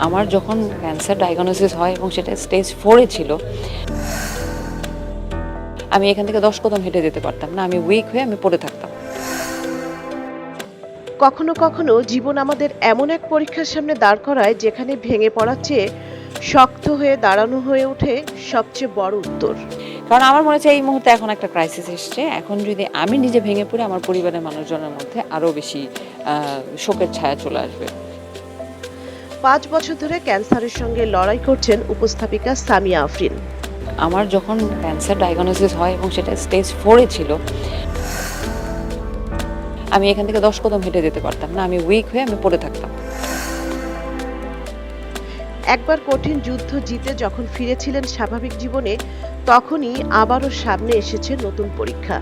আমার যখন cancer diagnosis হয় এবং সেটা স্টেজ 4 এ ছিল, আমি এখান থেকে 10 কদম হেঁটে যেতে পারতাম না। আমি উইক হয়ে আমি পড়ে থাকতাম। কখনো কখনো জীবন আমাদের এমন এক পরীক্ষার সামনে দাঁড় করায় যেখানে ভেঙে পড়ার চেয়ে শক্ত হয়ে দাঁড়ানো হয়ে ওঠে সবচেয়ে বড় উত্তর। কারণ আমার মনে হচ্ছে এই মুহূর্তে এখন একটা ক্রাইসিস এসছে। এখন যদি আমি নিজে ভেঙে পড়ি, আমার পরিবারের মানুষজনের মধ্যে আরো বেশি শোকের ছায়া চলে আসবে। ৫ বছর ধরে ক্যান্সারের সঙ্গে লড়াই করছেন উপস্থাপিকা সামিয়া আফরিন। আমার যখন ক্যান্সার ডায়াগনোসিস হয় এবং সেটা স্টেজ 4 এ ছিল, আমি এখান থেকে 10 কদম হেঁটে যেতে পারতাম না। আমি উইক হয়ে আমি পড়ে থাকতাম। একবার কঠিন যুদ্ধ জিতে যখন ফিরেছিলেন স্বাভাবিক জীবনে, তখনই আবারও সামনে এসেছে নতুন পরীক্ষা।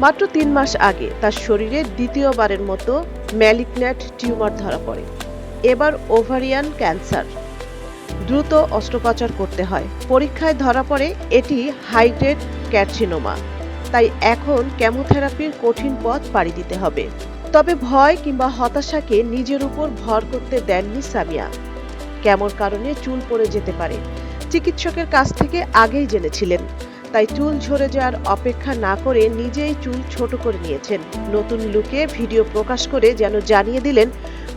মাত্র ৩ মাস আগে তার শরীরে দ্বিতীয়বারের মতো ম্যালিগন্যান্ট টিউমার ধরা পড়ে। এবার ওভারিয়ান ক্যান্সার। দ্রুত অস্ত্রোপচার করতে হয়। পরীক্ষায় ধরা পড়ে এটি হাইগ্রেড ক্যারসিনোমা। তাই এখন কেমোথেরাপির কঠিন পথ পাড়ি দিতে হবে। তবে ভয় কিংবা হতাশাকে নিজের উপর ভর করতে দেননি সামিয়া। কেমোর কারণে চুল পড়ে যেতে পারে, চিকিৎসকের কাছ থেকে আগেই জেনেছিলেন। তাই চুল ঝরে যাওয়ার অপেক্ষা না করে নিজেই চুল ছোট করে নিয়েছেন। নতুন লুকে ভিডিও প্রকাশ করে যেন জানিয়ে দিলেন,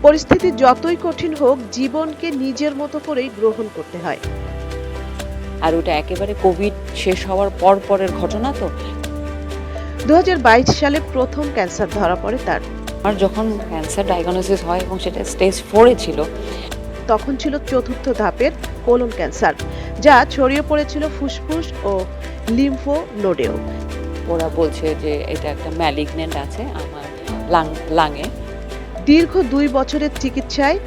পরিস্থিতি যতই কঠিন হোক, জীবনকে নিজের মতো করেই গ্রহণ করতে হয়। আর ওটা একেবারে কোভিড শেষ হওয়ার পরের ঘটনা তো। ২০২২ সালে প্রথম ক্যান্সার ধরা পড়ে তার। আমার যখন ক্যান্সার ডায়াগনোসিস হয় এবং সেটা স্টেজ 4 এ ছিল, তখন ছিল চতুর্থ ধাপের কোলন ক্যান্সার, যা ছড়িয়ে পড়েছিল ফুসফুস ও লিম্ফো নোডেও। ওরা বলছে যে এটা একটা ম্যালিগন্যান্ট আছে আমার লাঙে। দীর্ঘ ২ বছরের চিকিৎসায়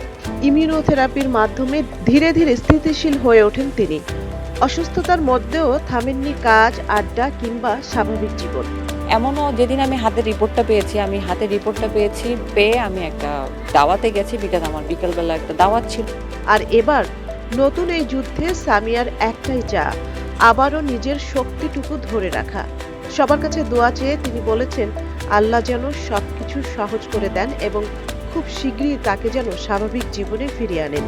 ইমিউনোথেরাপির মাধ্যমে ধীরে ধীরে স্থিতিশীল হয়ে ওঠেন তিনি। অসুস্থতার মধ্যেও থামেননি কাজ, আড্ডা কিংবা স্বাভাবিক জীবন। এমনও যেদিন আমি হাতের রিপোর্টটা পেয়েছি, পেয়ে আমি একটা দাওয়াতে গেছি, বিকজ আমার বিকেলবেলা একটা দাওয়াত ছিল। আর এবার নতুন এই যুদ্ধে সামিয়ার একটাই চাওয়া, আবারও নিজের শক্তিটুকু ধরে রাখা। সবার কাছে দোয়া চেয়ে তিনি বলেছেন, আল্লাহ যেন সবকিছু সহজ করে দেন এবং খুব শীঘ্রই তাকে যেন স্বাভাবিক জীবনে ফিরিয়ে আনেন।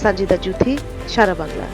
সানজিদা জুথি, সারা বাংলা।